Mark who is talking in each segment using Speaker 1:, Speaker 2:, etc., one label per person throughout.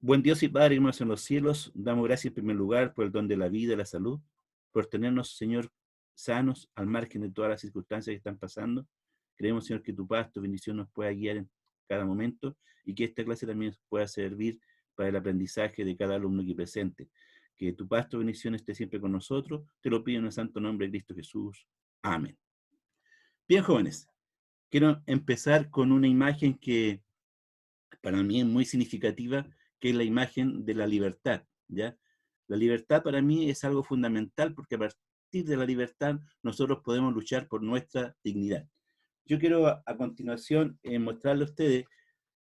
Speaker 1: Buen Dios y Padre, hermanos en los cielos, damos gracias en primer lugar por el don de la vida y la salud, por tenernos, Señor, sanos al margen de todas las circunstancias que están pasando. Creemos, Señor, que tu paz, tu bendición nos pueda guiar en cada momento y que esta clase también pueda servir para el aprendizaje de cada alumno aquí presente. Que tu paz, tu bendición esté siempre con nosotros. Te lo pido en el santo nombre de Cristo Jesús. Amén. Bien, jóvenes, quiero empezar con una imagen que para mí es muy significativa, que es la imagen de la libertad, ¿ya? La libertad para mí es algo fundamental porque a partir de la libertad nosotros podemos luchar por nuestra dignidad. Yo quiero a continuación mostrarle a ustedes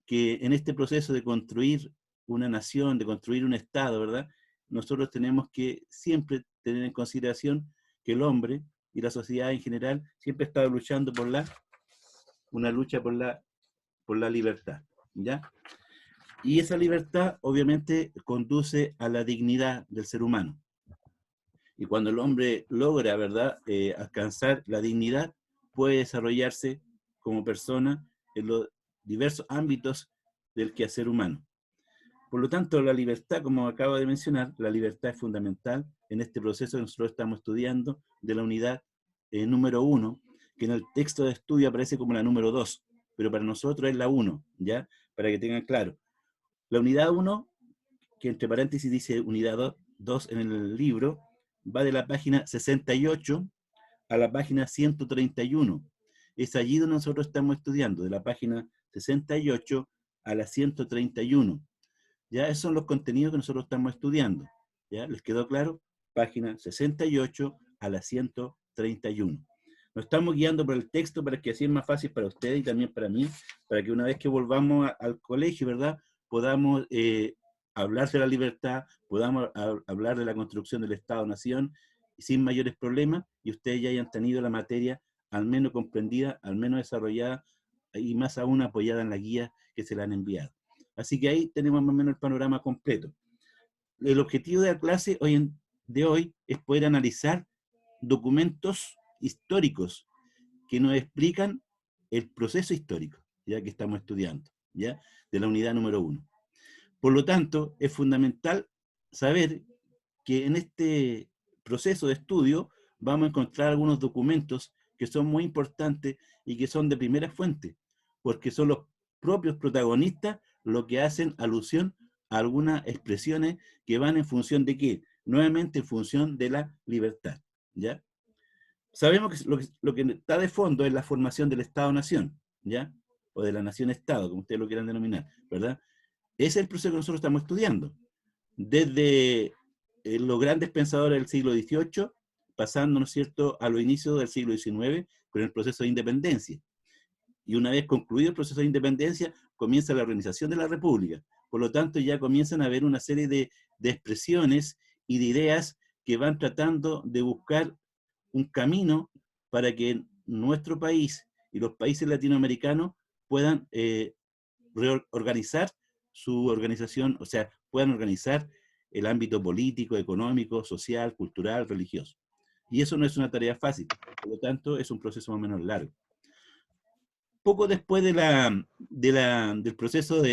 Speaker 1: que en este proceso de construir una nación, de construir un Estado, ¿verdad? Nosotros tenemos que siempre tener en consideración que el hombre y la sociedad en general siempre está luchando por una lucha por la libertad, ¿ya? Y esa libertad obviamente conduce a la dignidad del ser humano. Y cuando el hombre logra, ¿verdad?, alcanzar la dignidad, puede desarrollarse como persona en los diversos ámbitos del quehacer humano. Por lo tanto, la libertad, como acabo de mencionar, la libertad es fundamental en este proceso que nosotros estamos estudiando de la unidad número 1, que en el texto de estudio aparece como la número 2, pero para nosotros es la 1, ¿ya? Para que tengan claro. La unidad 1, que entre paréntesis dice unidad 2 en el libro, va de la página 68 a la página 131. Es allí donde nosotros estamos estudiando, de la página 68 a la 131. Ya esos son los contenidos que nosotros estamos estudiando. ¿Ya? ¿Les quedó claro? Página 68 a la 131. Nos estamos guiando por el texto para que así es más fácil para ustedes y también para mí, para que una vez que volvamos al colegio, ¿verdad?, podamos hablar de la libertad, podamos hablar de la construcción del Estado-Nación sin mayores problemas y ustedes ya hayan tenido la materia al menos comprendida, al menos desarrollada y más aún apoyada en la guía que se le han enviado. Así que ahí tenemos más o menos el panorama completo. El objetivo de la clase de hoy es poder analizar documentos históricos que nos explican el proceso histórico, ya que estamos estudiando, ya, de la unidad número 1. Por lo tanto, es fundamental saber que en este proceso de estudio vamos a encontrar algunos documentos que son muy importantes y que son de primera fuente, porque son los propios protagonistas los que hacen alusión a algunas expresiones que van en función de qué, nuevamente en función de la libertad, ¿ya? Sabemos que lo que está de fondo es la formación del Estado-Nación, ¿ya? O de la Nación-Estado, como ustedes lo quieran denominar, ¿verdad? Ese es el proceso que nosotros estamos estudiando. Desde los grandes pensadores del siglo XVIII, pasando, ¿no es cierto?, a los inicios del siglo XIX, con el proceso de independencia. Y una vez concluido el proceso de independencia, comienza la organización de la República. Por lo tanto, ya comienzan a haber una serie de expresiones y de ideas que van tratando de buscar un camino para que nuestro país y los países latinoamericanos puedan reorganizar su organización, o sea, puedan organizar el ámbito político, económico, social, cultural, religioso. Y eso no es una tarea fácil, por lo tanto, es un proceso más o menos largo. Poco después del proceso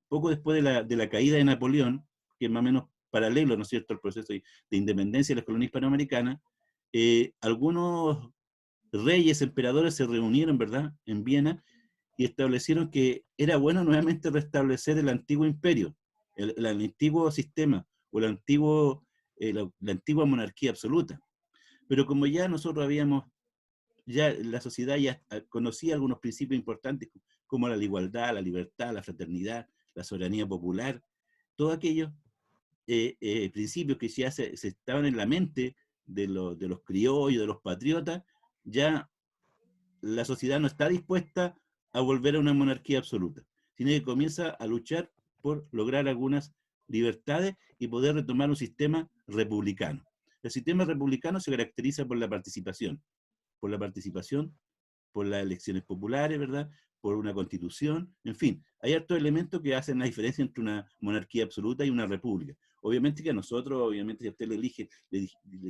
Speaker 1: poco después de la caída de Napoleón, que es más o menos paralelo, ¿no es cierto?, al proceso de independencia de las colonias hispanoamericanas, algunos reyes, emperadores se reunieron, ¿verdad?, en Viena y establecieron que era bueno nuevamente restablecer el antiguo imperio, el antiguo sistema o la antigua monarquía absoluta. Pero como ya nosotros ya la sociedad ya conocía algunos principios importantes como la igualdad, la libertad, la fraternidad, la soberanía popular, todos aquellos principios que ya se estaban en la mente de los criollos, de los patriotas, ya la sociedad no está dispuesta a volver a una monarquía absoluta, sino que comienza a luchar por lograr algunas libertades y poder retomar un sistema republicano. El sistema republicano se caracteriza por la participación, por las elecciones populares, ¿verdad?, por una constitución, en fin, hay hartos elementos que hacen la diferencia entre una monarquía absoluta y una república. Obviamente que a nosotros, obviamente si a usted le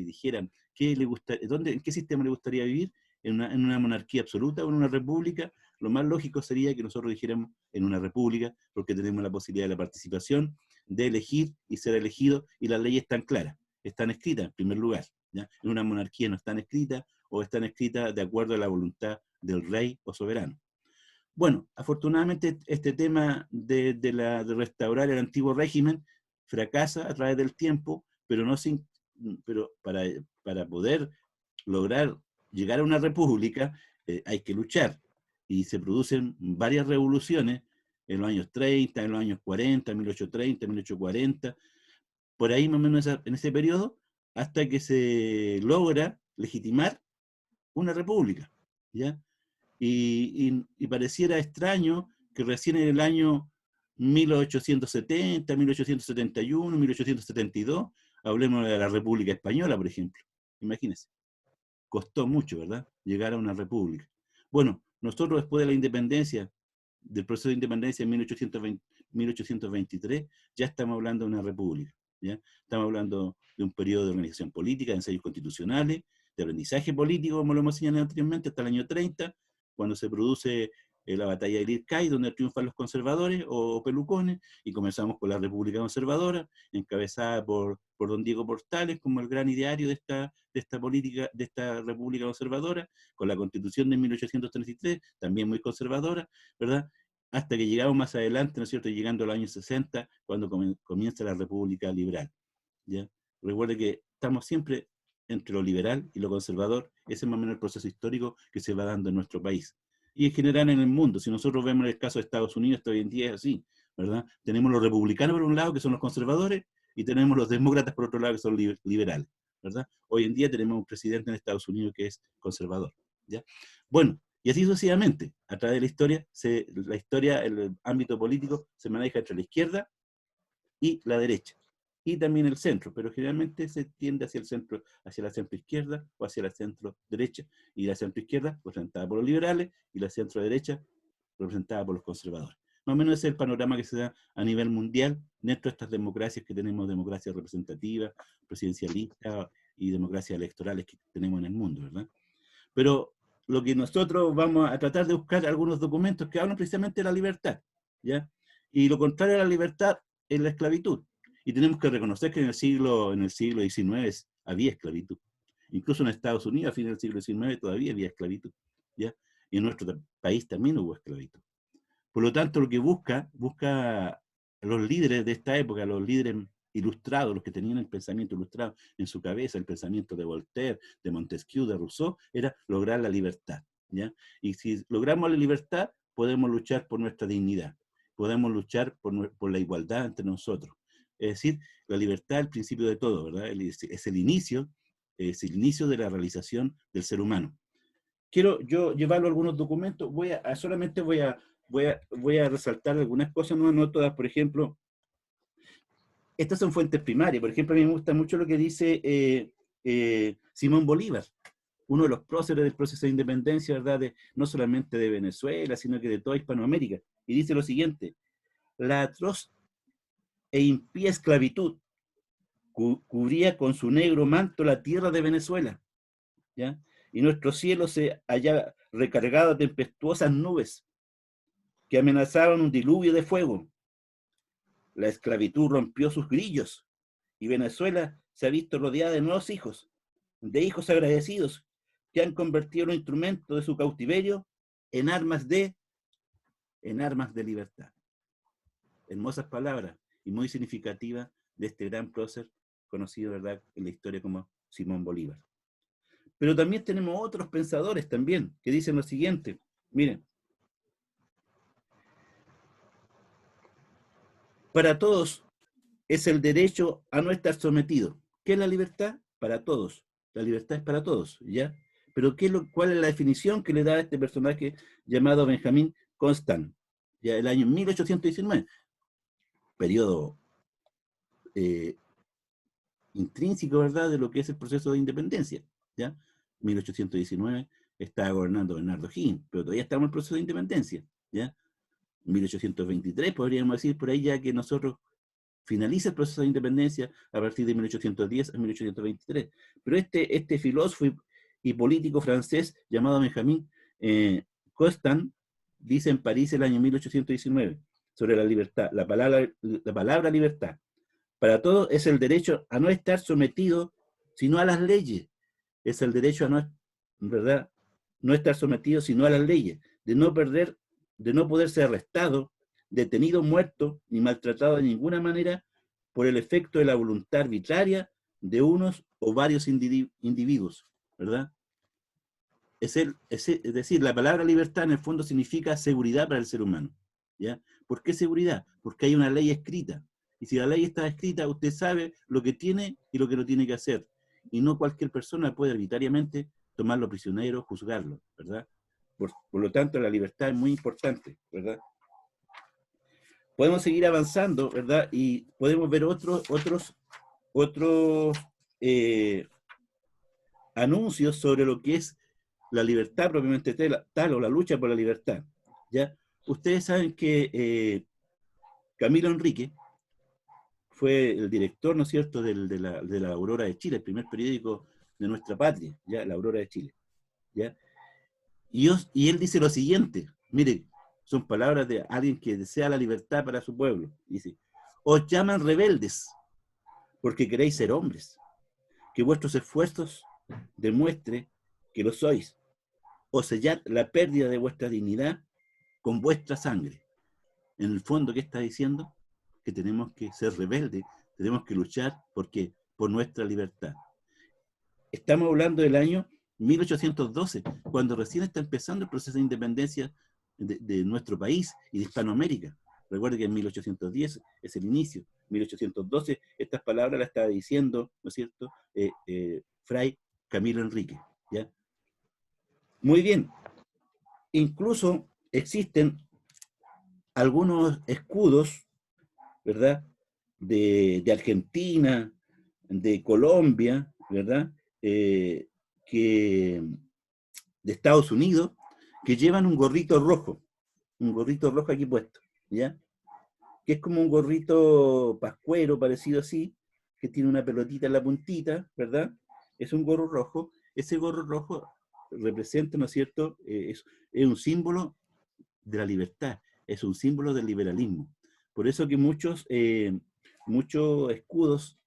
Speaker 1: dijeran en qué sistema le gustaría vivir, en una monarquía absoluta o en una república, lo más lógico sería que nosotros dijéramos en una república, porque tenemos la posibilidad de la participación, de elegir y ser elegido, y las leyes están claras, están escritas en primer lugar, ¿ya? En una monarquía no están escritas, o están escritas de acuerdo a la voluntad del rey o soberano. Bueno, afortunadamente este tema de restaurar el antiguo régimen fracasa a través del tiempo, pero, pero para poder lograr llegar a una república hay que luchar, y se producen varias revoluciones en los años 30, en los años 40, 1830, 1840, por ahí más o menos en ese periodo, hasta que se logra legitimar una república, ¿ya? Y pareciera extraño que recién en el año 1870, 1871, 1872, hablemos de la República Española, por ejemplo. Imagínense, costó mucho, ¿verdad?, llegar a una república. Bueno, nosotros después de la independencia, del proceso de independencia en 1823, ya estamos hablando de una república, ¿ya? Estamos hablando de un periodo de organización política, de ensayos constitucionales, de aprendizaje político, como lo hemos señalado anteriormente, hasta el año 30, cuando se produce la batalla de Lircay, donde triunfan los conservadores o pelucones, y comenzamos con la República Conservadora, encabezada por don Diego Portales, como el gran ideario de esta política, de esta República Conservadora, con la Constitución de 1833, también muy conservadora, ¿verdad? Hasta que llegamos más adelante, ¿no es cierto?, llegando a los años 60, cuando comienza la República Liberal, ¿ya? Recuerde que estamos siempre entre lo liberal y lo conservador. Ese es más o menos el proceso histórico que se va dando en nuestro país. Y en general en el mundo. Si nosotros vemos el caso de Estados Unidos, esto hoy en día es así, ¿verdad? Tenemos los republicanos por un lado, que son los conservadores, y tenemos los demócratas por otro lado, que son liberales, ¿verdad? Hoy en día tenemos un presidente en Estados Unidos que es conservador, ¿ya? Bueno, y así sucesivamente. A través de la historia, el ámbito político se maneja entre la izquierda y la derecha, y también el centro, pero generalmente se tiende hacia el centro, hacia la centro izquierda o hacia la centro derecha, y la centro izquierda representada por los liberales y la centro derecha representada por los conservadores. Más o menos ese es el panorama que se da a nivel mundial dentro de estas democracias que tenemos, democracia representativa, presidencialista y democracias electorales que tenemos en el mundo, ¿verdad? Pero lo que nosotros vamos a tratar de buscar algunos documentos que hablan precisamente de la libertad, ¿ya? Y lo contrario a la libertad es la esclavitud. Y tenemos que reconocer que en el siglo XIX había esclavitud. Incluso en Estados Unidos, a fines del siglo XIX, todavía había esclavitud, ¿ya? Y en nuestro país también hubo esclavitud. Por lo tanto, lo que busca los líderes de esta época, los líderes ilustrados, los que tenían el pensamiento ilustrado en su cabeza, el pensamiento de Voltaire, de Montesquieu, de Rousseau, era lograr la libertad, ¿ya? Y si logramos la libertad, podemos luchar por nuestra dignidad, podemos luchar por la igualdad entre nosotros. Es decir, la libertad es el principio de todo, ¿verdad? Es el inicio de la realización del ser humano. Quiero yo llevarlo a algunos documentos, solamente voy a resaltar algunas cosas, no todas. Por ejemplo, estas son fuentes primarias. Por ejemplo, a mí me gusta mucho lo que dice Simón Bolívar, uno de los próceres del proceso de independencia, ¿verdad? No solamente de Venezuela, sino que de toda Hispanoamérica. Y dice lo siguiente: la atroz e impía esclavitud cubría con su negro manto la tierra de Venezuela, ¿ya? Y nuestro cielo se hallaba recargado de tempestuosas nubes que amenazaban un diluvio de fuego. La esclavitud rompió sus grillos y Venezuela se ha visto rodeada de nuevos hijos, de hijos agradecidos que han convertido los instrumentos de su cautiverio en armas de libertad. Hermosas palabras y muy significativas de este gran prócer conocido, ¿verdad?, en la historia como Simón Bolívar. Pero también tenemos otros pensadores también que dicen lo siguiente. Miren, para todos es el derecho a no estar sometido. ¿Qué es la libertad? Para todos. La libertad es para todos, ¿ya? Pero ¿cuál es la definición que le da a este personaje llamado Benjamín Constant? Ya el año 1819, periodo intrínseco, ¿verdad?, de lo que es el proceso de independencia, ¿ya? 1819 estaba gobernando Bernardo Higgins, pero todavía estamos en el proceso de independencia, ¿ya? 1823 podríamos decir por ahí, ya que nosotros finaliza el proceso de independencia a partir de 1810 a 1823. Pero este filósofo y político francés llamado Benjamin Constant dice en París el año 1819: sobre la libertad, la palabra libertad. Para todos es el derecho a no estar sometido sino a las leyes. Es el derecho a no, ¿verdad?, no estar sometido sino a las leyes, de no poder ser arrestado, detenido, muerto, ni maltratado de ninguna manera por el efecto de la voluntad arbitraria de unos o varios individuos, ¿verdad? Es decir, la palabra libertad en el fondo significa seguridad para el ser humano, ¿ya? ¿Por qué seguridad? Porque hay una ley escrita, y si la ley está escrita, usted sabe lo que tiene y lo que no tiene que hacer, y no cualquier persona puede arbitrariamente tomarlo prisionero, juzgarlo, ¿verdad? Por lo tanto, la libertad es muy importante, ¿verdad? Podemos seguir avanzando, ¿verdad? Y podemos ver otros anuncios sobre lo que es la libertad propiamente tal, o la lucha por la libertad, ¿ya? Ustedes saben que Camilo Enrique fue el director, ¿no es cierto?, de la Aurora de Chile, el primer periódico de nuestra patria, ¿ya? La Aurora de Chile, ¿ya? Y él dice lo siguiente, mire, son palabras de alguien que desea la libertad para su pueblo. Dice: os llaman rebeldes porque queréis ser hombres, que vuestros esfuerzos demuestre que lo sois, o sellad la pérdida de vuestra dignidad con vuestra sangre. En el fondo, ¿qué está diciendo? Que tenemos que ser rebeldes, tenemos que luchar por nuestra libertad. Estamos hablando del año 1812, cuando recién está empezando el proceso de independencia de nuestro país y de Hispanoamérica. Recuerde que en 1810 es el inicio. 1812, estas palabras las estaba diciendo, ¿no es cierto?, Fray Camilo Enrique, ¿ya? Muy bien. Incluso existen algunos escudos, ¿verdad?, de Argentina, de Colombia, ¿verdad?, de Estados Unidos, que llevan un gorrito rojo aquí puesto, ¿ya? Que es como un gorrito pascuero, parecido así, que tiene una pelotita en la puntita, ¿verdad? Es un gorro rojo. Ese gorro rojo representa, ¿no es cierto?, es un símbolo de la libertad, es un símbolo del liberalismo. Por eso que muchos escudos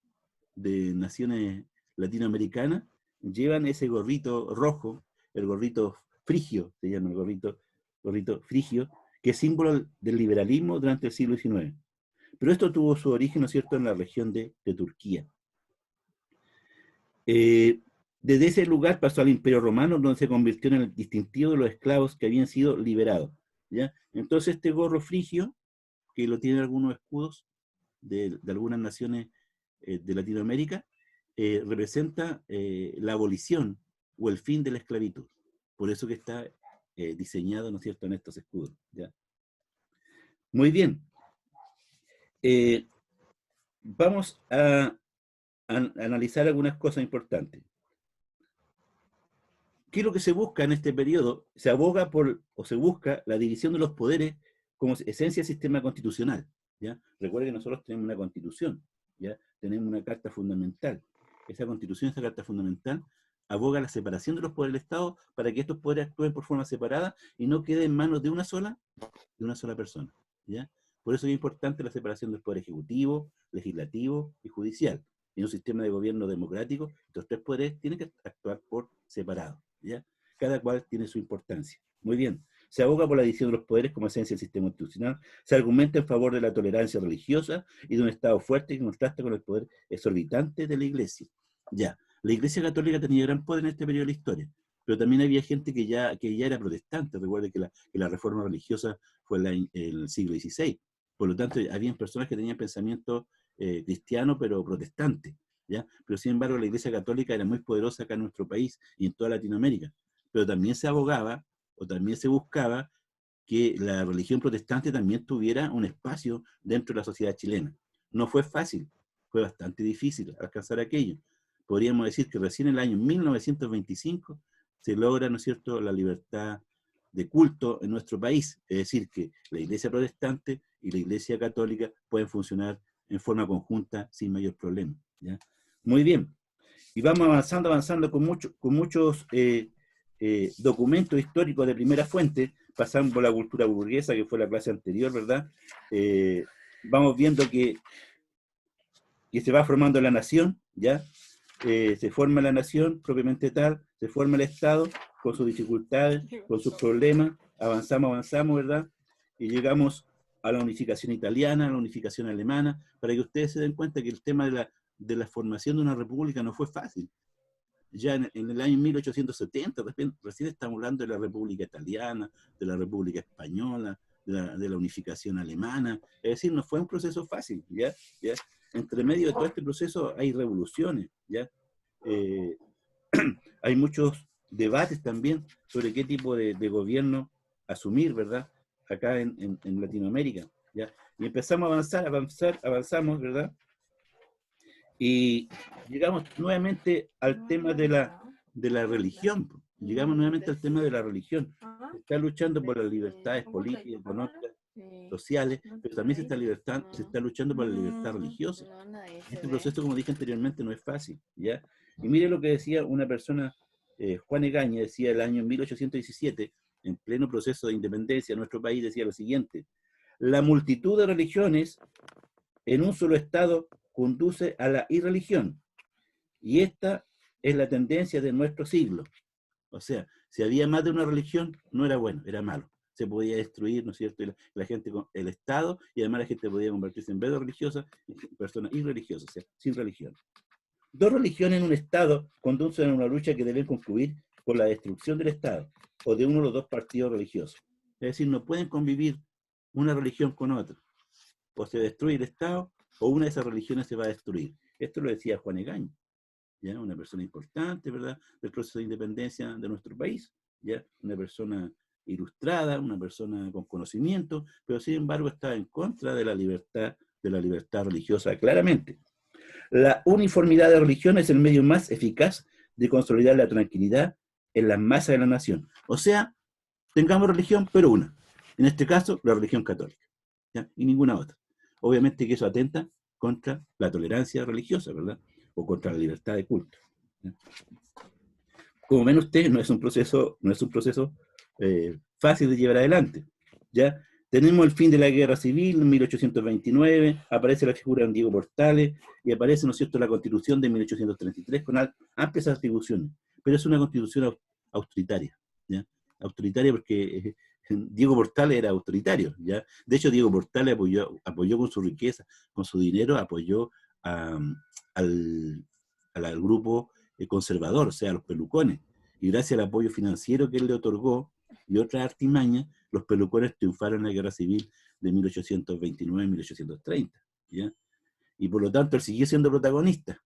Speaker 1: de naciones latinoamericanas llevan ese gorrito rojo, el gorrito frigio, se llama el gorrito frigio, que es símbolo del liberalismo durante el siglo XIX. Pero esto tuvo su origen, ¿no es cierto?, en la región de Turquía. Desde ese lugar pasó al Imperio Romano, donde se convirtió en el distintivo de los esclavos que habían sido liberados, ¿ya? Entonces este gorro frigio, que lo tienen algunos escudos de algunas naciones de Latinoamérica, representa la abolición o el fin de la esclavitud. Por eso que está diseñado, ¿no es cierto?, en estos escudos, ¿ya? Muy bien. Vamos a analizar algunas cosas importantes. ¿Qué es lo que se busca en este periodo? Se aboga se busca la división de los poderes como esencia del sistema constitucional, ¿ya? Recuerden que nosotros tenemos una constitución, ¿ya? Tenemos una carta fundamental. Esa constitución, esa carta fundamental, aboga la separación de los poderes del Estado para que estos poderes actúen por forma separada y no queden en manos de una sola persona, ¿ya? Por eso es importante la separación del poder ejecutivo, legislativo y judicial. En un sistema de gobierno democrático, estos tres poderes tienen que actuar por separado, ¿ya? Cada cual tiene su importancia. Muy bien. Se aboga por la división de los poderes como esencia del sistema institucional. Se argumenta en favor de la tolerancia religiosa y de un Estado fuerte que contrasta con el poder exorbitante de la Iglesia. Ya, la Iglesia Católica tenía gran poder en este periodo de la historia, pero también había gente que ya era protestante. Recuerde que la reforma religiosa fue en el siglo XVI. Por lo tanto, había personas que tenían pensamiento cristiano, pero protestante, ¿ya? Pero sin embargo, la Iglesia Católica era muy poderosa acá en nuestro país y en toda Latinoamérica. Pero también se abogaba, o también se buscaba, que la religión protestante también tuviera un espacio dentro de la sociedad chilena. No fue fácil, fue bastante difícil alcanzar aquello. Podríamos decir que recién en el año 1925 se logra, ¿no es cierto?, la libertad de culto en nuestro país. Es decir, que la Iglesia protestante y la Iglesia católica pueden funcionar en forma conjunta sin mayor problema, ¿ya? Muy bien. Y vamos avanzando con muchos documentos históricos de primera fuente pasamos por la cultura burguesa, que fue la clase anterior, ¿verdad? Vamos viendo que se va formando la nación, ¿ya? Se forma la nación propiamente tal, se forma el Estado con sus dificultades, con sus problemas, avanzamos, ¿verdad? Y llegamos a la unificación italiana, a la unificación alemana, para que ustedes se den cuenta que el tema de la formación de una república no fue fácil. Ya en el año 1870, recién estamos hablando de la República Italiana, de la República Española, de la unificación alemana. Es decir, no fue un proceso fácil, ¿ya? ¿Ya? Entre medio de todo este proceso hay revoluciones, ¿ya? Hay muchos debates también sobre qué tipo de gobierno asumir, ¿verdad? Acá en Latinoamérica, ¿ya? Y empezamos a avanzamos, ¿verdad? Y llegamos nuevamente al tema de la religión. Llegamos nuevamente al tema de la religión. Se está luchando por las libertades políticas, económicas, sociales, pero también se está luchando por la libertad religiosa. Este proceso, como dije anteriormente, no es fácil, ¿ya? Y mire lo que decía una persona, Juan Egaña, decía el año 1817, en pleno proceso de independencia de nuestro país, decía lo siguiente: la multitud de religiones en un solo estado conduce a la irreligión. Y esta es la tendencia de nuestro siglo. O sea, si había más de una religión, no era bueno, era malo. Se podía destruir, ¿no es cierto?, la gente, el Estado, y además la gente podía convertirse en vez de religiosa, en personas irreligiosas, o sea, sin religión. Dos religiones en un Estado conducen a una lucha que debe concluir con la destrucción del Estado, o de uno de los dos partidos religiosos. Es decir, no pueden convivir una religión con otra. O se destruye el Estado, o una de esas religiones se va a destruir. Esto lo decía Juan Egaña, ¿ya? Una persona importante, ¿verdad?, del proceso de independencia de nuestro país, ¿ya? Una persona ilustrada, una persona con conocimiento, pero sin embargo está en contra de la libertad religiosa, claramente. La uniformidad de religión es el medio más eficaz de consolidar la tranquilidad en las masas de la nación. O sea, tengamos religión, pero una. En este caso, la religión católica, ¿ya? Y ninguna otra. Obviamente que eso atenta contra la tolerancia religiosa, ¿verdad? O contra la libertad de culto, ¿ya? Como ven ustedes, no es un proceso fácil de llevar adelante, ¿ya? Tenemos el fin de la guerra civil en 1829, aparece la figura de Diego Portales y aparece, ¿no es cierto?, la Constitución de 1833 con amplias atribuciones, pero es una constitución autoritaria, ¿ya? Autoritaria porque Diego Portales era autoritario, ¿ya? De hecho, Diego Portales apoyó con su riqueza, con su dinero, apoyó al grupo conservador, o sea, a los pelucones, y gracias al apoyo financiero que él le otorgó y otras artimañas, los pelucones triunfaron en la guerra civil de 1829-1830, ¿ya? Y por lo tanto él siguió siendo protagonista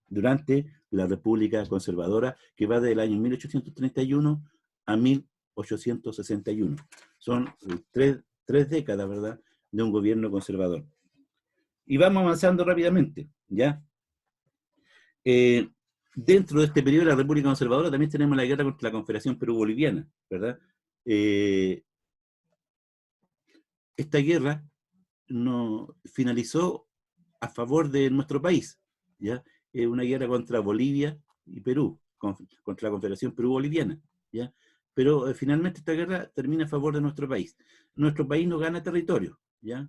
Speaker 1: durante la República Conservadora, que va del año 1831 a 1861. Son tres décadas, ¿verdad?, de un gobierno conservador. Y vamos avanzando rápidamente, ¿ya? Dentro de este periodo de la República Conservadora también tenemos la guerra contra la Confederación Perú-Boliviana, ¿verdad? Esta guerra no finalizó a favor de nuestro país, ¿ya? Una guerra contra Bolivia y Perú, contra la Confederación Perú-Boliviana, ¿ya? Pero finalmente esta guerra termina a favor de nuestro país. Nuestro país no gana territorio, ¿ya?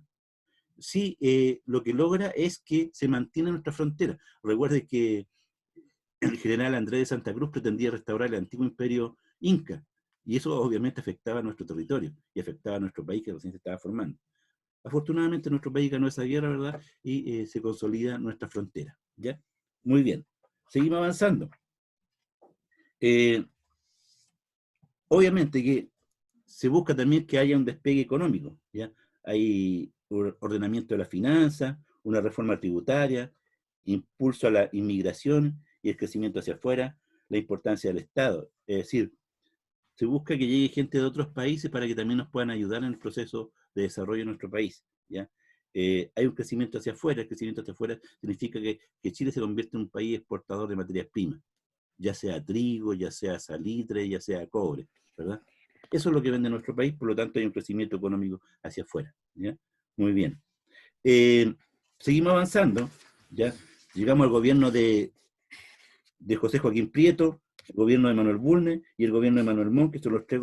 Speaker 1: Sí, lo que logra es que se mantiene nuestra frontera. Recuerde que el general Andrés de Santa Cruz pretendía restaurar el antiguo imperio inca, y eso obviamente afectaba a nuestro territorio y afectaba a nuestro país que recién se estaba formando. Afortunadamente nuestro país ganó esa guerra, ¿verdad? Y se consolida nuestra frontera, ¿ya? Muy bien. Seguimos avanzando. Obviamente que se busca también que haya un despegue económico, ¿ya? Hay un ordenamiento de la finanza, una reforma tributaria, impulso a la inmigración y el crecimiento hacia afuera, la importancia del Estado. Es decir, se busca que llegue gente de otros países para que también nos puedan ayudar en el proceso de desarrollo de nuestro país, ¿ya? Hay un crecimiento hacia afuera. El crecimiento hacia afuera significa que Chile se convierte en un país exportador de materias primas, ya sea trigo, ya sea salitre, ya sea cobre, ¿verdad? Eso es lo que vende nuestro país, por lo tanto hay un crecimiento económico hacia afuera, ¿ya? Muy bien. Seguimos avanzando, ¿ya? Llegamos al gobierno de José Joaquín Prieto, el gobierno de Manuel Bulnes y el gobierno de Manuel Montt, que son los tres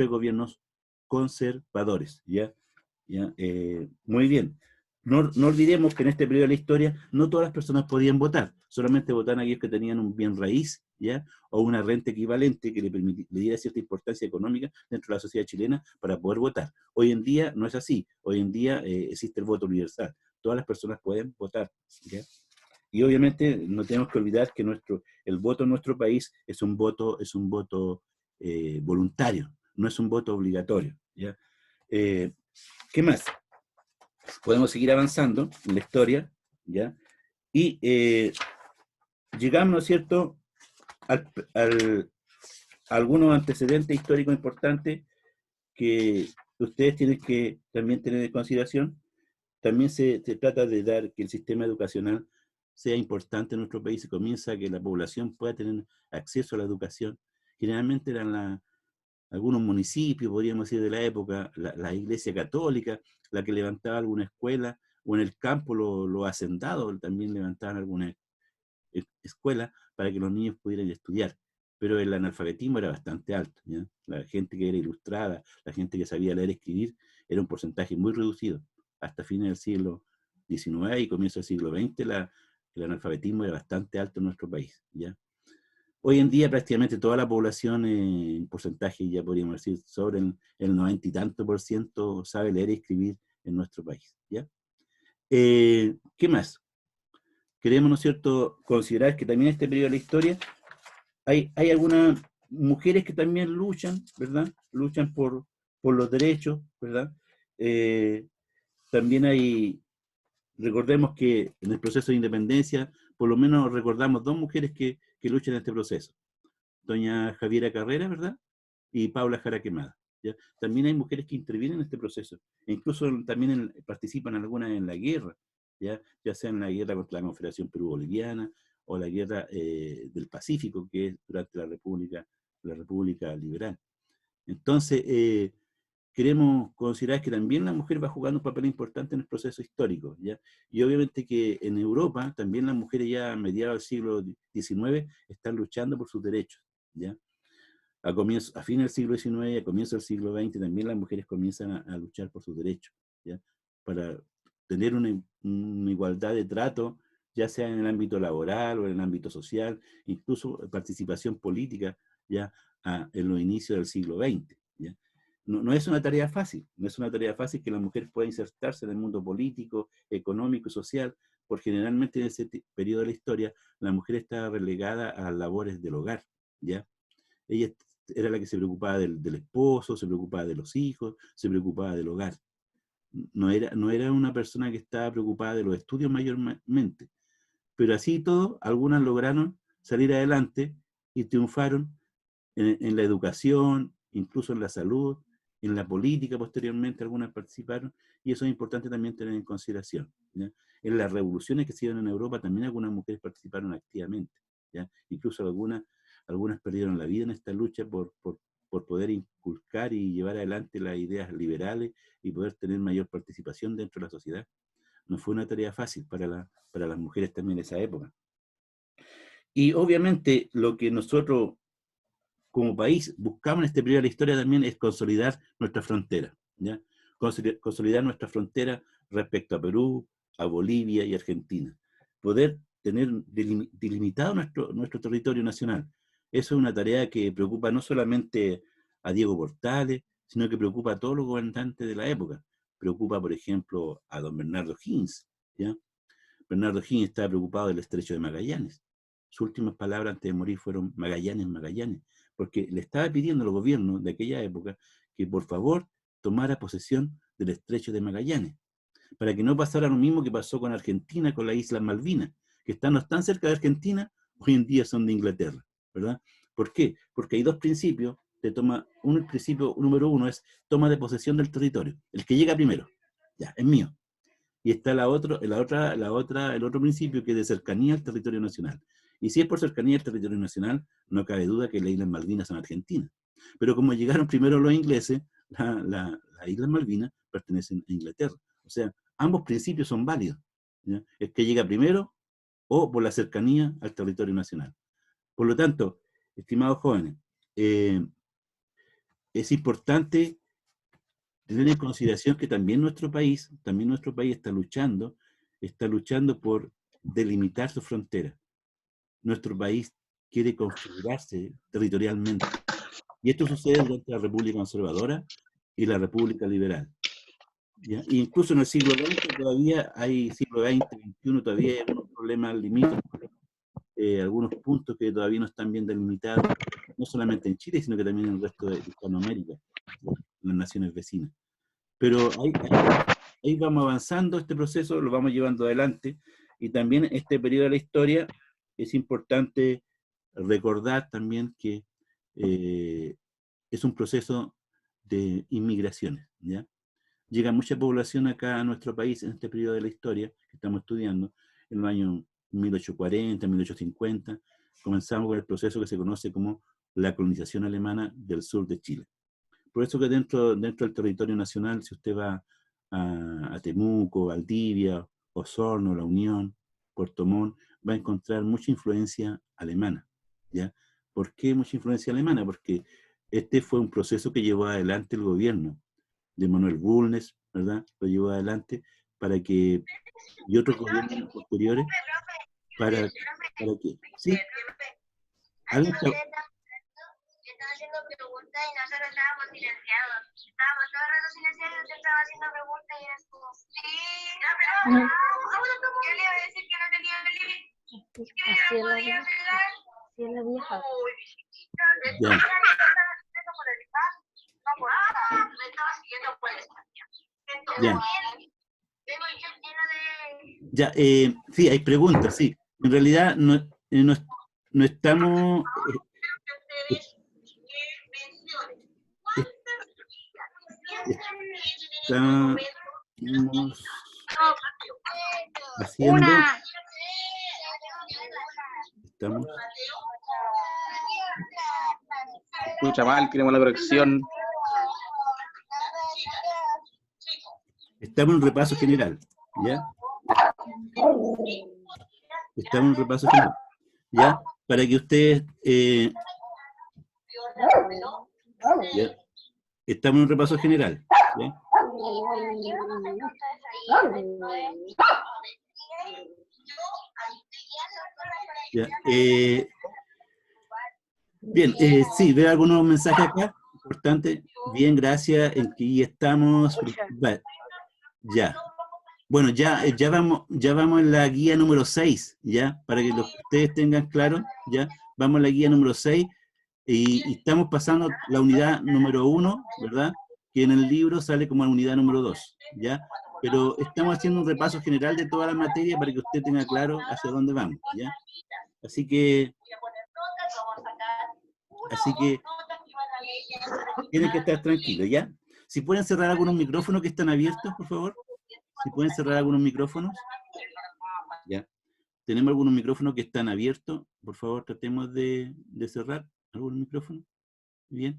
Speaker 1: gobiernos conservadores, ¿ya? ¿Ya? Muy bien. No olvidemos que en este periodo de la historia no todas las personas podían votar, solamente votaban aquellos que tenían un bien raíz, ¿ya? O una renta equivalente que le diera cierta importancia económica dentro de la sociedad chilena para poder votar. Hoy en día no es así, hoy en día existe el voto universal, todas las personas pueden votar, ¿ya? Y obviamente no tenemos que olvidar que el voto en nuestro país es un voto voluntario, no es un voto obligatorio, ¿ya? ¿Qué más? Podemos seguir avanzando en la historia, ¿ya? Y llegamos, ¿no es cierto?, a algunos antecedentes históricos importantes que ustedes tienen que también tener en consideración. También se trata de dar que el sistema educacional sea importante en nuestro país, se comienza a que la población pueda tener acceso a la educación. Generalmente eran algunos municipios, podríamos decir, de la época, la Iglesia Católica, la que levantaba alguna escuela, o en el campo los hacendados también levantaban alguna escuela para que los niños pudieran estudiar. Pero el analfabetismo era bastante alto, ¿ya? La gente que era ilustrada, la gente que sabía leer y escribir, era un porcentaje muy reducido. Hasta fines del siglo XIX y comienzo del siglo XX, el analfabetismo era bastante alto en nuestro país, ¿ya? Hoy en día prácticamente toda la población, en porcentaje ya podríamos decir, sobre el 90 y tanto por ciento sabe leer y escribir en nuestro país, ¿ya? ¿Qué más? Queremos, ¿no es cierto?, considerar que también en este periodo de la historia hay algunas mujeres que también luchan, ¿verdad? Luchan por los derechos, ¿verdad? Eh, También recordemos que en el proceso de independencia, por lo menos recordamos dos mujeres que luchan en este proceso. Doña Javiera Carrera, ¿verdad? Y Paula Jara Quemada, ¿ya? También hay mujeres que intervienen en este proceso, e incluso también participan algunas en la guerra, ya sea en la guerra contra la Confederación Perú-Boliviana o la guerra del Pacífico, que es durante la República Liberal. Entonces, queremos considerar que también la mujer va jugando un papel importante en el proceso histórico, ¿ya? Y obviamente que en Europa también las mujeres ya a mediados del siglo XIX están luchando por sus derechos, ¿ya? A fines del siglo XIX y a comienzos del siglo XX también las mujeres comienzan a luchar por sus derechos, ¿ya? Para tener una igualdad de trato, ya sea en el ámbito laboral o en el ámbito social, incluso participación política, ya en los inicios del siglo XX, ¿ya? No es una tarea fácil, no es una tarea fácil que la mujer pueda insertarse en el mundo político, económico y social, porque generalmente en ese periodo de la historia la mujer está relegada a labores del hogar, ¿ya? Ella era la que se preocupaba del esposo, se preocupaba de los hijos, se preocupaba del hogar. No era una persona que estaba preocupada de los estudios mayormente. Pero así y todo, algunas lograron salir adelante y triunfaron en la educación, incluso en la salud, en la política posteriormente, algunas participaron, y eso es importante también tener en consideración, ¿ya? En las revoluciones que se dieron en Europa también algunas mujeres participaron activamente, ¿ya? Incluso algunas perdieron la vida en esta lucha por poder inculcar y llevar adelante las ideas liberales y poder tener mayor participación dentro de la sociedad. No fue una tarea fácil para las mujeres también en esa época. Y obviamente lo que nosotros como país buscamos en este periodo de la historia también es consolidar nuestra frontera, ¿ya? Consolidar nuestra frontera respecto a Perú, a Bolivia y Argentina. Poder tener delimitado nuestro territorio nacional. Eso es una tarea que preocupa no solamente a Diego Portales, sino que preocupa a todos los gobernantes de la época. Preocupa, por ejemplo, a don Bernardo Higgins, ¿ya? Bernardo Higgins estaba preocupado del estrecho de Magallanes. Sus últimas palabras antes de morir fueron Magallanes, Magallanes, porque le estaba pidiendo al gobierno de aquella época que por favor tomara posesión del estrecho de Magallanes, para que no pasara lo mismo que pasó con Argentina, con las Islas Malvinas, que no están cerca de Argentina, hoy en día son de Inglaterra, ¿verdad? ¿Por qué? Porque hay dos principios. El principio número uno es toma de posesión del territorio, el que llega primero, ya, es mío. Y está el otro principio que es de cercanía al territorio nacional. Y si es por cercanía al territorio nacional, no cabe duda que las Islas Malvinas son argentinas. Pero como llegaron primero los ingleses, las Islas Malvinas pertenecen a Inglaterra. O sea, ambos principios son válidos, ¿ya? El que llega primero o por la cercanía al territorio nacional. Por lo tanto, estimados jóvenes, es importante tener en consideración que también nuestro país está luchando por delimitar su frontera. Nuestro país quiere configurarse territorialmente. Y esto sucede durante la República Conservadora y la República Liberal. ¿Ya? E incluso en el siglo XX todavía hay, siglo XX, XXI, todavía hay algunos problemas limítrofes, algunos puntos que todavía no están bien delimitados, no solamente en Chile, sino que también en el resto de Hispanoamérica, en las naciones vecinas. Pero ahí vamos avanzando, este proceso lo vamos llevando adelante, y también este periodo de la historia es importante recordar también que es un proceso de inmigraciones, ¿ya? Llega mucha población acá a nuestro país en este periodo de la historia que estamos estudiando, en los años 1840, 1850, comenzamos con el proceso que se conoce como la colonización alemana del sur de Chile. Por eso que dentro del territorio nacional, si usted va a Temuco, Valdivia, Osorno, La Unión, Puerto Montt, va a encontrar mucha influencia alemana, ¿ya? ¿Por qué mucha influencia alemana? Porque este fue un proceso que llevó adelante el gobierno de Manuel Bulnes, ¿verdad? Lo llevó adelante para que, y otros gobiernos posteriores, para que, ¿sí? ¿Alguien está?
Speaker 2: Estaba haciendo preguntas y nosotros estábamos silenciados. Estábamos todo el rato silenciados y usted estaba haciendo preguntas y era como, sí, ya, pero yo le iba a decir que no tenía límite. Que no podía pegar.
Speaker 3: Sí, la vieja.
Speaker 2: Uy, chiquita.
Speaker 1: Ya.
Speaker 2: Me estaba siguiendo por el espacio.
Speaker 1: Ya.
Speaker 2: Tengo el chat lleno de...
Speaker 1: Ya, sí, hay preguntas, sí. En realidad no estamos... estamos haciendo... Estamos...
Speaker 4: Escucha mal, queremos la corrección.
Speaker 1: Estamos en un repaso general, ¿ya? Estamos en un repaso general, ¿ya? Para que ustedes... ¿ya? Estamos en un repaso general, ¿ya? ¿Ya? Bien, sí, veo algunos mensajes acá, importante. Bien, gracias, en que ya estamos... Ya. Bueno, ya vamos en la guía número 6, ¿ya? Para que ustedes tengan claro, ¿ya? Vamos en la guía número 6 y estamos pasando la unidad número 1, ¿verdad? Que en el libro sale como la unidad número 2, ¿ya? Pero estamos haciendo un repaso general de toda la materia para que usted tenga claro hacia dónde vamos, ¿ya? Así que tienen que estar tranquilos, ¿ya? Si pueden cerrar algunos micrófonos que están abiertos, por favor. Si pueden cerrar algunos micrófonos. ¿Ya? Tenemos algunos micrófonos que están abiertos. Por favor, tratemos de cerrar algunos micrófonos. Bien.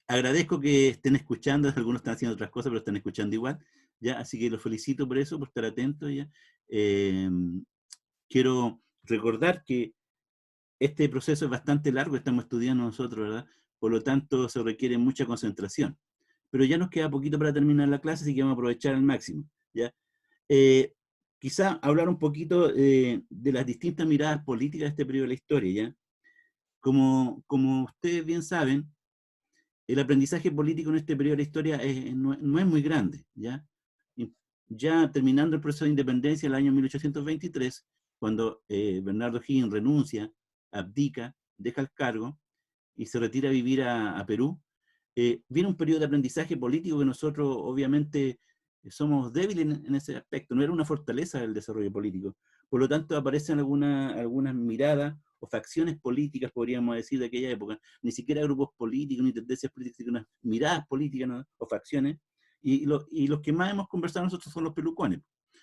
Speaker 1: Agradezco que estén escuchando. Algunos están haciendo otras cosas, pero están escuchando igual. ¿Ya? Así que los felicito por eso, por estar atentos. ¿Ya? Quiero recordar que este proceso es bastante largo, estamos estudiando nosotros, ¿verdad? Por lo tanto, se requiere mucha concentración. Pero ya nos queda poquito para terminar la clase, así que vamos a aprovechar al máximo, ¿ya? Quizá hablar un poquito de las distintas miradas políticas de este periodo de la historia, ¿ya? Como ustedes bien saben, el aprendizaje político en este periodo de la historia no es muy grande, ¿ya? Ya terminando el proceso de independencia en el año 1823, cuando Bernardo Higgins renuncia, abdica, deja el cargo y se retira a vivir a Perú, viene un periodo de aprendizaje político que nosotros obviamente somos débiles en ese aspecto, no era una fortaleza del desarrollo político. Por lo tanto, aparecen algunas miradas o facciones políticas, podríamos decir, de aquella época, ni siquiera grupos políticos, ni tendencias políticas, sino unas miradas políticas, ¿no? O facciones, y los que más hemos conversado nosotros son los pelucones.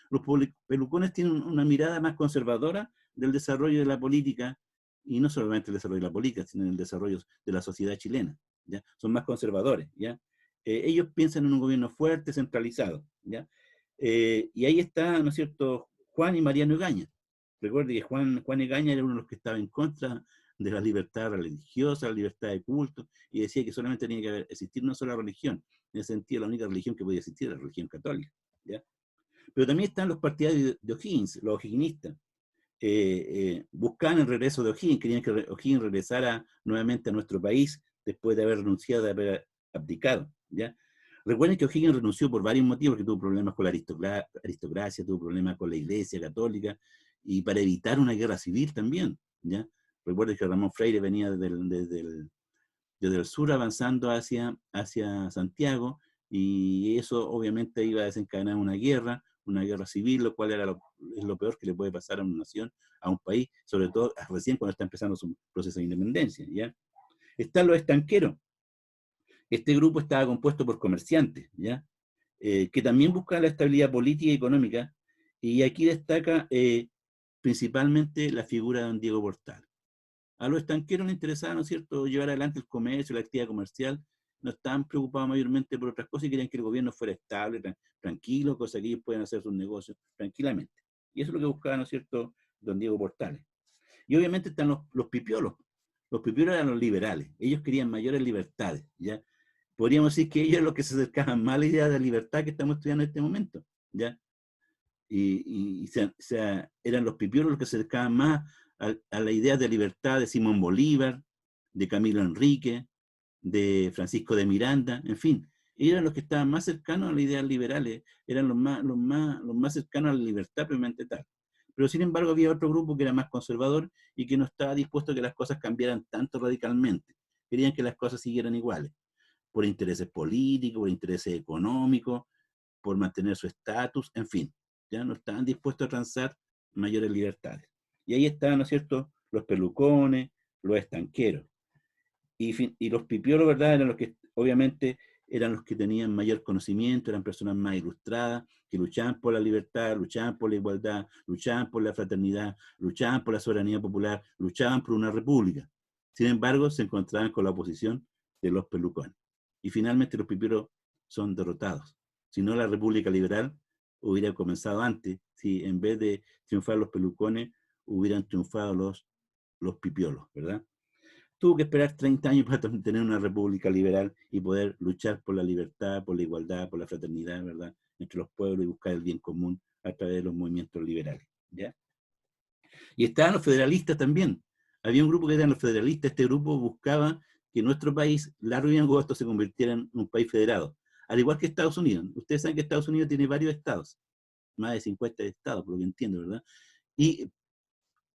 Speaker 1: Los pelucones tienen una mirada más conservadora del desarrollo de la política, y no solamente el desarrollo de la política, sino el desarrollo de la sociedad chilena, ¿ya? Son más conservadores, ¿ya? Ellos piensan en un gobierno fuerte, centralizado, ¿ya? Y ahí está, ¿no es cierto?, Juan y Mariano Egaña, Recuerde que Juan Egaña era uno de los que estaba en contra de la libertad religiosa, la libertad de culto, y decía que solamente tenía que existir una sola religión. En ese sentido, la única religión que podía existir era la religión católica, ¿ya? Pero también están los partidarios de O'Higgins, los o'higginistas. Buscaban el regreso de O'Higgins, querían que O'Higgins regresara nuevamente a nuestro país después de haber renunciado, de haber abdicado, ¿ya? Recuerden que O'Higgins renunció por varios motivos, que tuvo problemas con la aristocracia, tuvo problemas con la Iglesia Católica, y para evitar una guerra civil también, ¿ya? Recuerden que Ramón Freire venía desde el sur avanzando hacia Santiago, y eso obviamente iba a desencadenar una guerra civil, lo cual es lo peor que le puede pasar a una nación, a un país, sobre todo recién cuando está empezando su proceso de independencia, ¿ya? Están los estanqueros. Este grupo estaba compuesto por comerciantes, ¿ya? Que también buscaban la estabilidad política y económica, y aquí destaca principalmente la figura de don Diego Portal. A los estanqueros les interesaba, ¿no es cierto?, llevar adelante el comercio, la actividad comercial. No estaban preocupados mayormente por otras cosas y querían que el gobierno fuera estable, tranquilo, cosa que ellos puedan hacer sus negocios tranquilamente. Y eso es lo que buscaba, ¿no es cierto?, don Diego Portales. Y obviamente están los pipiolos. Los pipiolos eran los liberales. Ellos querían mayores libertades, ¿ya? Podríamos decir que ellos eran los que se acercaban más a la idea de libertad que estamos estudiando en este momento, ¿ya? Eran los pipiolos los que se acercaban más a la idea de libertad de Simón Bolívar, de Camilo Enrique, de Francisco de Miranda, en fin, eran los que estaban más cercanos a las ideas liberales, eran los más cercanos a la libertad propiamente tal. Pero sin embargo había otro grupo que era más conservador y que no estaba dispuesto a que las cosas cambiaran tanto radicalmente. Querían que las cosas siguieran iguales, por intereses políticos, por intereses económicos, por mantener su estatus, en fin, ya no estaban dispuestos a transar mayores libertades. Y ahí estaban, ¿no es cierto?, los pelucones, los estanqueros. Y los pipiolos, ¿verdad?, eran los que, obviamente, eran los que tenían mayor conocimiento, eran personas más ilustradas, que luchaban por la libertad, luchaban por la igualdad, luchaban por la fraternidad, luchaban por la soberanía popular, luchaban por una república. Sin embargo, se encontraban con la oposición de los pelucones. Y finalmente los pipiolos son derrotados. Si no, la república liberal hubiera comenzado antes, si en vez de triunfar los pelucones, hubieran triunfado los pipiolos, ¿verdad? Tuvo que esperar 30 años para tener una república liberal y poder luchar por la libertad, por la igualdad, por la fraternidad, ¿verdad?, entre los pueblos y buscar el bien común a través de los movimientos liberales, ¿ya? Y estaban los federalistas también. Había un grupo que eran los federalistas. Este grupo buscaba que nuestro país, largo y angosto, se convirtiera en un país federado. Al igual que Estados Unidos. Ustedes saben que Estados Unidos tiene varios estados, más de 50 estados, por lo que entiendo, ¿verdad? Y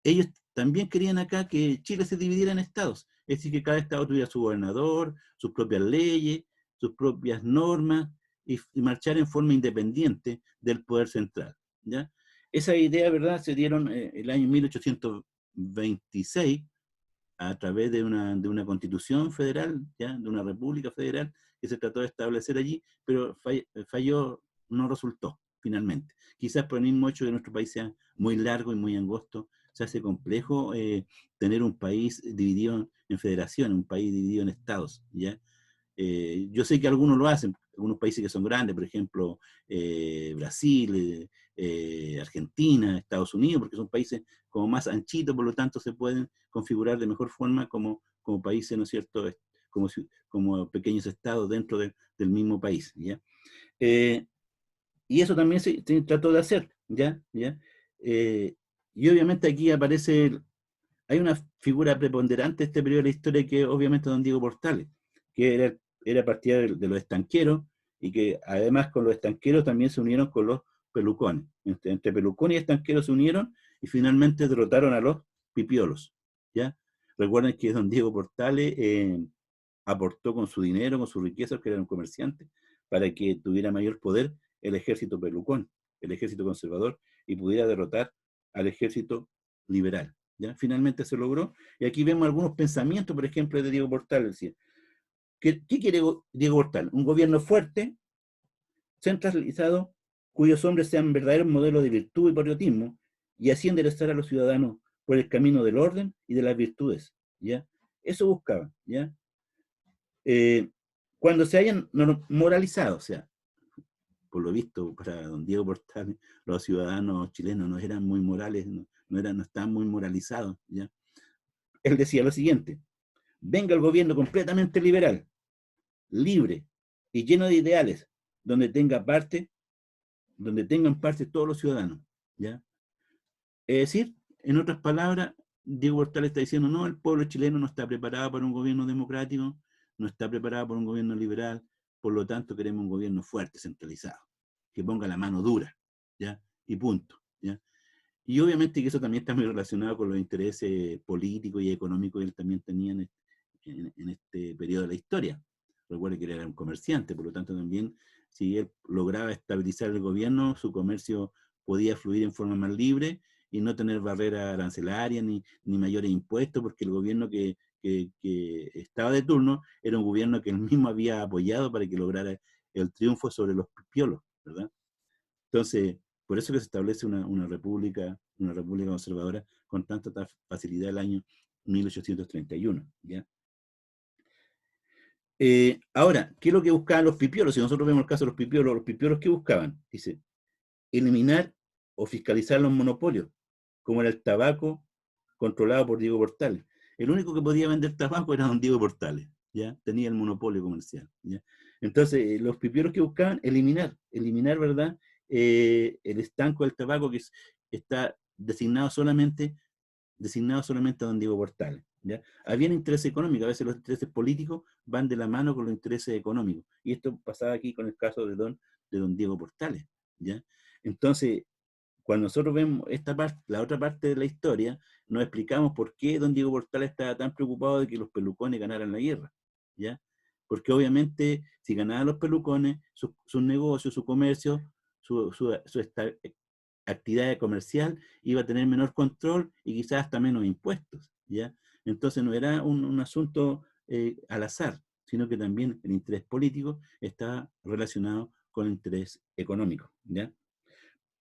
Speaker 1: ellos también querían acá que Chile se dividiera en estados, es decir, que cada estado tuviera su gobernador, sus propias leyes, sus propias normas, y marchar en forma independiente del poder central, ¿ya? Esa idea, ¿verdad?, se dieron el año 1826 a través de una constitución federal, ¿ya?, de una república federal que se trató de establecer allí, pero falló, no resultó finalmente. Quizás por el mismo hecho de que nuestro país sea muy largo y muy angosto, se hace complejo tener un país dividido en federaciones, un país dividido en estados, ¿ya? Yo sé que algunos lo hacen, algunos países que son grandes, por ejemplo, Brasil, Argentina, Estados Unidos, porque son países como más anchitos, por lo tanto se pueden configurar de mejor forma como países, ¿no es cierto?, como pequeños estados dentro del mismo país, ¿ya? Y eso también se trató de hacer, ¿ya? Y obviamente aquí hay una figura preponderante en este periodo de la historia que obviamente don Diego Portales, que era partidario de los estanqueros, y que además con los estanqueros también se unieron con los pelucones. Entre pelucones y estanqueros se unieron y finalmente derrotaron a los pipiolos, ¿ya? Recuerden que don Diego Portales aportó con su dinero, con sus riquezas, que era un comerciante, para que tuviera mayor poder el ejército pelucón, el ejército conservador, y pudiera derrotar al ejército liberal, ¿ya? Finalmente se logró, y aquí vemos algunos pensamientos, por ejemplo, de Diego Portales. Decía, ¿qué quiere Diego Portales? Un gobierno fuerte, centralizado, cuyos hombres sean verdaderos modelos de virtud y patriotismo, y así enderezar a los ciudadanos por el camino del orden y de las virtudes, ¿ya? Eso buscaba, ¿ya? Cuando se hayan moralizado, o sea, por lo visto, para don Diego Portales, los ciudadanos chilenos no eran muy morales, no no estaban muy moralizados, ¿ya? Él decía lo siguiente: venga el gobierno completamente liberal, libre y lleno de ideales, donde tengan parte todos los ciudadanos, ¿ya? Es decir, en otras palabras, Diego Portales está diciendo, no, el pueblo chileno no está preparado para un gobierno democrático, no está preparado para un gobierno liberal, por lo tanto queremos un gobierno fuerte, centralizado, que ponga la mano dura, ¿ya? Y punto, ¿ya? Y obviamente que eso también está muy relacionado con los intereses políticos y económicos que él también tenía en este periodo de la historia. Recuerde que él era un comerciante, por lo tanto también, si él lograba estabilizar el gobierno, su comercio podía fluir en forma más libre y no tener barreras arancelarias ni mayores impuestos, porque el gobierno que estaba de turno era un gobierno que él mismo había apoyado para que lograra el triunfo sobre los pipiolos, ¿verdad? Entonces, por eso que se establece una república conservadora con tanta facilidad el año 1831, ¿ya? Ahora, ¿qué es lo que buscaban los pipiolos? Si nosotros vemos el caso de los pipiolos ¿qué buscaban? Dice, eliminar o fiscalizar los monopolios, como era el tabaco controlado por Diego Portales. El único que podía vender tabaco era don Diego Portales, ¿ya? Tenía el monopolio comercial, ¿ya? Entonces, los pipiolos que buscaban, eliminar, ¿verdad? El estanco del tabaco que está designado solamente a don Diego Portales, ¿ya? Había intereses económicos, a veces los intereses políticos van de la mano con los intereses económicos, y esto pasaba aquí con el caso de don Diego Portales, ¿ya? Entonces, cuando nosotros vemos esta parte, la otra parte de la historia, nos explicamos por qué don Diego Portales estaba tan preocupado de que los pelucones ganaran la guerra, ¿ya? Porque obviamente, si ganaban los pelucones, sus negocios, su comercio, su actividad comercial iba a tener menor control y quizás hasta menos impuestos, ¿ya? Entonces no era un asunto al azar, sino que también el interés político está relacionado con el interés económico, ¿ya?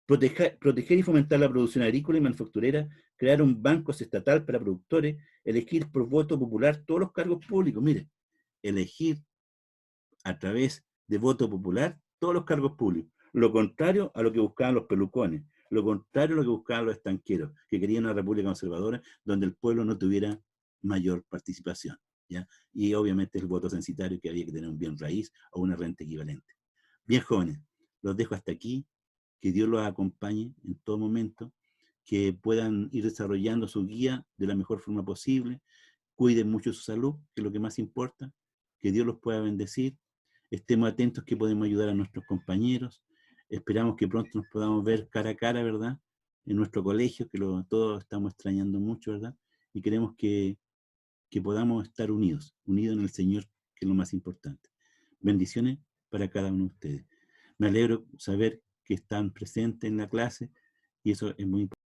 Speaker 1: Proteger y fomentar la producción agrícola y manufacturera, crear un banco estatal para productores, elegir por voto popular todos los cargos públicos. Mire, elegir a través de voto popular todos los cargos públicos. Lo contrario a lo que buscaban los pelucones, lo contrario a lo que buscaban los estanqueros, que querían una república conservadora donde el pueblo no tuviera mayor participación, ¿ya? Y obviamente el voto censitario, que había que tener un bien raíz o una renta equivalente. Bien, jóvenes, los dejo hasta aquí. Que Dios los acompañe en todo momento, que puedan ir desarrollando su guía de la mejor forma posible, cuiden mucho su salud, que es lo que más importa, que Dios los pueda bendecir, estemos atentos que podemos ayudar a nuestros compañeros, esperamos que pronto nos podamos ver cara a cara, ¿verdad? En nuestro colegio, que todos estamos extrañando mucho, ¿verdad? Y queremos que podamos estar unidos en el Señor, que es lo más importante. Bendiciones para cada uno de ustedes. Me alegro saber que están presentes en la clase y eso es muy importante.